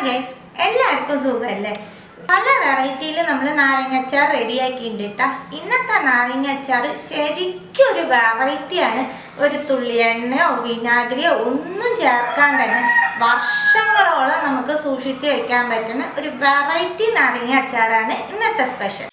Guys, എല്ലാവർക്കും സുഖമല്ലേ? പല വെറൈറ്റിയിൽ നമ്മൾ നാരങ്ങ അച്ചാർ റെഡിയാക്കിയിട്ടാ. ഇന്നത്തെ നാരങ്ങ അച്ചാർ ശരിക്കും ഒരു വെറൈറ്റിയാണ്. ഒരു തുള്ളി എണ്ണയോ വിനാഗിരിയോ ഒന്നും ചേർക്കാൻ തന്നെ വർഷങ്ങളോളം നമുക്ക് സൂക്ഷിച്ച് വെക്കാൻ പറ്റുന്ന ഒരു വെറൈറ്റി നാരങ്ങ അച്ചാറാണ് ഇന്നത്തെ സ്പെഷ്യൽ.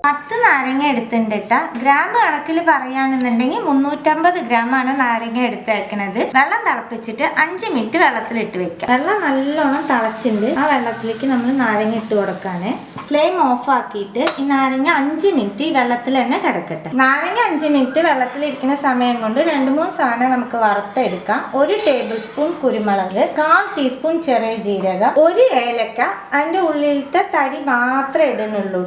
10 നാരങ്ങ എടുത്തിട്ട് ഗ്രാം കണക്കിൽ പറയുകയാണെന്നുണ്ടെങ്കിൽ 350 ഗ്രാമാണ് നാരങ്ങ എടുത്തേക്കണത്. വെള്ളം തിളപ്പിച്ചിട്ട് 5 മിനിറ്റ് വെള്ളത്തിലിട്ട് വെക്കാം. വെള്ളം നല്ലോണം തിളച്ചിട്ടുണ്ട്. ആ വെള്ളത്തിലേക്ക് നമ്മൾ നാരങ്ങ ഇട്ട് കൊടുക്കാന്. ഫ്ലെയിം ഓഫ് ആക്കിയിട്ട് ഈ നാരങ്ങ 5 മിനിറ്റ് ഈ വെള്ളത്തിൽ തന്നെ കിടക്കട്ടെ. നാരങ്ങ 5 മിനിറ്റ് വെള്ളത്തിലിരിക്കുന്ന സമയം കൊണ്ട് 2-3 സാധനം നമുക്ക് വറുത്തെടുക്കാം. 1 ടേബിൾ സ്പൂൺ കുരുമുളക്, 1/4 ടീസ്പൂൺ ചെറിയ ജീരകം, 1 ഏലക്ക, അതിൻ്റെ ഉള്ളിലത്തെ തരി മാത്രമേ ഇടുന്നുള്ളൂ.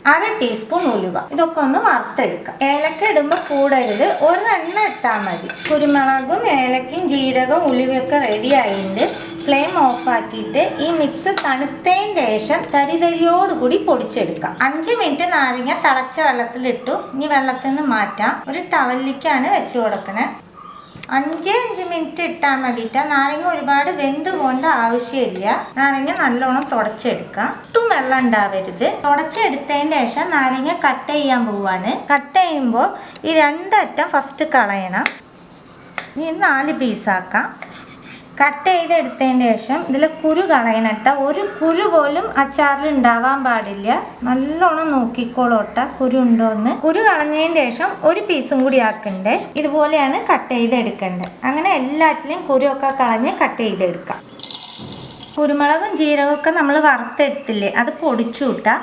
1/2 ടീസ്പൂൺ ഉലുവ. ഇതൊക്കെ ഒന്ന് വറുത്തെടുക്കാം. ഏലക്ക ഇടുമ്പോൾ കൂടരുത്, ഒരെണ്ണം ഇട്ടാൽ മതി. കുരുമുളകും ഏലക്കയും ജീരകവും ഉലുവയൊക്കെ റെഡി ആയിട്ടുണ്ട്. ഫ്ലെയിം ഓഫ് ആക്കിയിട്ട് ഈ മിക്സ് തണുത്തതിന് ശേഷം തരിതരിയോടുകൂടി പൊടിച്ചെടുക്കാം. 5 മിനിറ്റ് നാരങ്ങ തിളച്ച വെള്ളത്തിലിട്ടു. ഇനി വെള്ളത്തിൽ നിന്ന് മാറ്റാം. ഒരു ടവലിലേക്കാണ് വെച്ച് കൊടുക്കണേ. 5 മിനിറ്റ് ഇട്ടാൽ മതിയിട്ട്. നാരങ്ങ ഒരുപാട് വെന്ത് പോകേണ്ട ആവശ്യമില്ല. നാരങ്ങ നല്ലോണം തുടച്ചെടുക്കാം. ഒട്ടും വെള്ളം ഉണ്ടാവരുത്. തുടച്ചെടുത്തതിന് ശേഷം നാരങ്ങ കട്ട് ചെയ്യാൻ പോവാണ്. കട്ട് ചെയ്യുമ്പോൾ ഈ 2 അറ്റം ഫസ്റ്റ് കളയണം. ഇനി 4 പീസാക്കാം. കട്ട് ചെയ്തെടുത്തതിന് ശേഷം ഇതിൽ കുരു കളയണട്ട. ഒരു കുരു പോലും അച്ചാറിൽ ഉണ്ടാവാൻ പാടില്ല. നല്ലോണം നോക്കിക്കോളോട്ട കുരു ഉണ്ടോന്ന്. കുരു കളഞ്ഞതിന് ശേഷം 1 പീസും കൂടി ആക്കണ്ടേ. ഇതുപോലെയാണ് കട്ട് ചെയ്തെടുക്കേണ്ടത്. അങ്ങനെ എല്ലാറ്റിലും കുരുവൊക്കെ കളഞ്ഞ് കട്ട് ചെയ്തെടുക്കാം. കുരുമുളകും ജീരകമൊക്കെ നമ്മൾ വറുത്തെടുത്തില്ലേ, അത് പൊടിച്ചു കൂട്ടാം.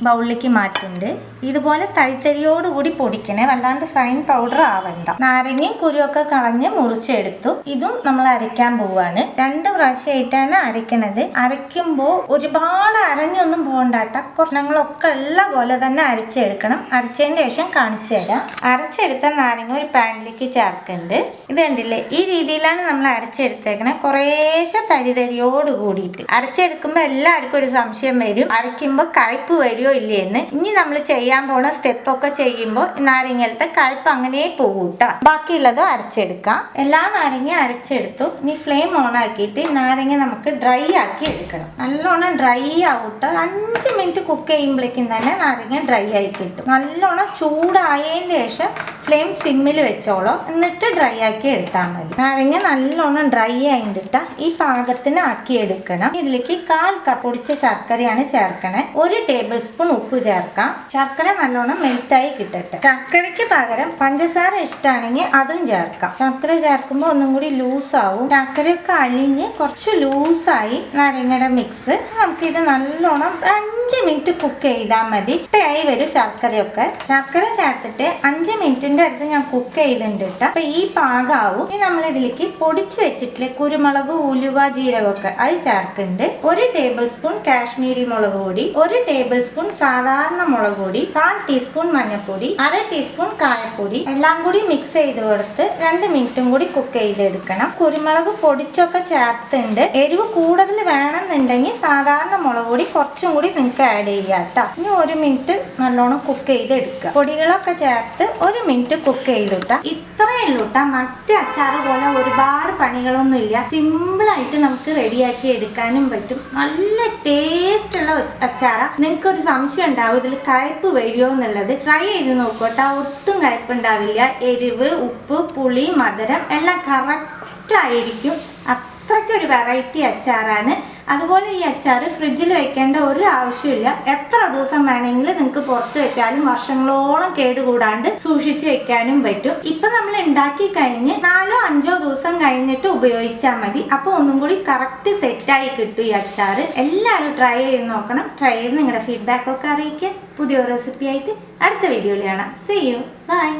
ബൗളിലേക്ക് മാറ്റുന്നുണ്ട്. ഇതുപോലെ തരിതരിയോടുകൂടി പൊടിക്കണേ, വല്ലാണ്ട് ഫൈൻ പൗഡർ ആവണ്ട. നാരങ്ങയും കുരുവൊക്കെ കളഞ്ഞ് മുറിച്ചെടുത്തു. ഇതും നമ്മൾ അരയ്ക്കാൻ പോവാണ്. 2 പ്രാവശ്യമായിട്ടാണ് അരയ്ക്കണത്. അരയ്ക്കുമ്പോൾ ഒരുപാട് അരഞ്ഞൊന്നും പോകണ്ടാട്ട. കുറഞ്ഞങ്ങളൊക്കെ ഉള്ള പോലെ തന്നെ അരച്ചെടുക്കണം. അരച്ചതിന് ശേഷം കാണിച്ചു തരാം. അരച്ചെടുത്ത നാരങ്ങ ഒരു പാനിലേക്ക് ചേർക്കുന്നുണ്ട്. ഇത് കണ്ടില്ലേ, ഈ രീതിയിലാണ് നമ്മൾ അരച്ചെടുത്തേക്കണേ. കുറേശ്ശെ തരിതരിയോട് കൂടിയിട്ട് അരച്ചെടുക്കുമ്പോൾ എല്ലാവർക്കും ഒരു സംശയം വരും, അരയ്ക്കുമ്പോൾ കയ്പ്പ് വരും ഇല്ലേന്ന്. ഇനി നമ്മൾ ചെയ്യാൻ പോണ സ്റ്റെപ്പൊക്കെ ചെയ്യുമ്പോൾ നാരങ്ങലത്തെ കയ്പ്പ് അങ്ങനെ പോകൂട്ടാ. ബാക്കിയുള്ളത് അരച്ചെടുക്കാം. എല്ലാ നാരങ്ങ അരച്ചെടുത്തു. ഇനി ഫ്ലെയിം ഓൺ ആക്കിയിട്ട് നാരങ്ങ നമുക്ക് ഡ്രൈ ആക്കി എടുക്കണം. നല്ലോണം ഡ്രൈ ആവട്ടെ. 5 മിനിറ്റ് കുക്ക് ചെയ്യുമ്പോഴേക്കും തന്നെ നാരങ്ങ ഡ്രൈ ആയി കിട്ടും. നല്ലോണം ചൂടായതിന് ശേഷം ഫ്ലെയിം സിമ്മിൽ വെച്ചോളൂ. എന്നിട്ട് ഡ്രൈ ആക്കി എടുത്താൽ മതി. നാരങ്ങ നല്ലോണം ഡ്രൈ ആയിട്ടിട്ട ഈ പാകത്തിന് ആക്കി എടുക്കണം. ഇതിലേക്ക് 1/4 കപ്പ് പൊടിച്ച ശർക്കരയാണ് ചേർക്കണേ. 1 ടേബിൾ സ്പൂൺ ഉപ്പ് ചേർക്കാം. ശർക്കര നല്ലോണം മെൽറ്റായി കിട്ടട്ടെ. ശർക്കരയ്ക്ക് പകരം പഞ്ചസാര ഇഷ്ടമാണെങ്കിൽ അതും ചേർക്കാം. ശർക്കര ചേർക്കുമ്പോൾ ഒന്നും കൂടി ലൂസാവും. ശർക്കരയൊക്കെ അലിഞ്ഞ് കുറച്ച് ലൂസായി നാരങ്ങയുടെ മിക്സ്. നമുക്കിത് നല്ലോണം 5 മിനിറ്റ് കുക്ക് ചെയ്താൽ മതി. ഇട്ടയായി വരും ശർക്കരയൊക്കെ. ശർക്കര ചേർത്തിട്ട് 5 മിനിറ്റിന്റെ അടുത്ത് ഞാൻ കുക്ക് ചെയ്തിട്ടുണ്ട് കേട്ടോ. അപ്പൊ ഈ പാകാവും. ഇനി നമ്മൾ ഇതിലേക്ക് പൊടിച്ചു വെച്ചിട്ടില്ലേ കുരുമുളക്, ഉലുവ, ജീരകമൊക്കെ അത് ചേർക്കുന്നുണ്ട്. 1 ടേബിൾ സ്പൂൺ കാശ്മീരി മുളക് പൊടി, 1 ടേബിൾ സ്പൂൺ സാധാരണ മുളക് പൊടി, 1/4 ടീസ്പൂൺ മഞ്ഞൾപ്പൊടി, 1/2 ടീസ്പൂൺ കായപ്പൊടി എല്ലാം കൂടി മിക്സ് ചെയ്ത് കൊടുത്ത് 2 മിനിറ്റും കൂടി കുക്ക് ചെയ്തെടുക്കണം. കുരുമുളക് പൊടിച്ചൊക്കെ ചേർത്തുണ്ട്. എരിവ് കൂടുതൽ വേണമെന്നുണ്ടെങ്കിൽ സാധാരണ മുളക് പൊടി കുറച്ചും കൂടി നിങ്ങൾക്ക് ആഡ് ചെയ്യാം കേട്ടോ. ഇനി 1 മിനിറ്റ് നല്ലോണം കുക്ക് ചെയ്തെടുക്കുക. പൊടികളൊക്കെ ചേർത്ത് 1 മിനിറ്റ് കുക്ക് ചെയ്തിട്ടാ. ഇത്രയേ ഉള്ളൂ കേട്ടോ. മറ്റേ അച്ചാറ് പോലെ ഒരുപാട് പണികളൊന്നും ഇല്ല. സിമ്പിളായിട്ട് നമുക്ക് റെഡിയാക്കി എടുക്കാനും പറ്റും. നല്ല ടേസ്റ്റ് ഉള്ള അച്ചാറാ. നിങ്ങൾക്ക് ഒരു സംശയം ഉണ്ടാവും ഇതിൽ കയ്പ്പ് വരുമോ എന്നുള്ളത്. ട്രൈ ചെയ്ത് നോക്കട്ടെ. ഒട്ടും കയ്പ്പ് ഉണ്ടാവില്ല. എരിവ്, ഉപ്പ്, പുളി, മധുരം എല്ലാം കറക്റ്റ് ആയിരിക്കും. അത്രയ്ക്കൊരു വെറൈറ്റി അച്ചാറാണ്. അതുപോലെ ഈ അച്ചാർ ഫ്രിഡ്ജിൽ വെക്കേണ്ട ഒരു ആവശ്യമില്ല. എത്ര ദിവസം വേണമെങ്കിലും നിങ്ങൾക്ക് പുറത്ത് വെച്ചാലും വർഷങ്ങളോളം കേടുകൂടാണ്ട് സൂക്ഷിച്ച് വെക്കാനും പറ്റും. ഇപ്പൊ നമ്മൾ ഉണ്ടാക്കി കഴിഞ്ഞ് 4-5 ദിവസം കഴിഞ്ഞിട്ട് ഉപയോഗിച്ചാൽ മതി. അപ്പൊ ഒന്നും കൂടി കറക്റ്റ് സെറ്റായി കിട്ടും ഈ അച്ചാർ. എല്ലാവരും ട്രൈ ചെയ്ത് നോക്കണം. ട്രൈ ചെയ്ത് നിങ്ങളുടെ ഫീഡ്ബാക്ക് ഒക്കെ അറിയിക്കുക. പുതിയൊരു റെസിപ്പി ആയിട്ട് അടുത്ത വീഡിയോയിൽ കാണാം. See you. Bye.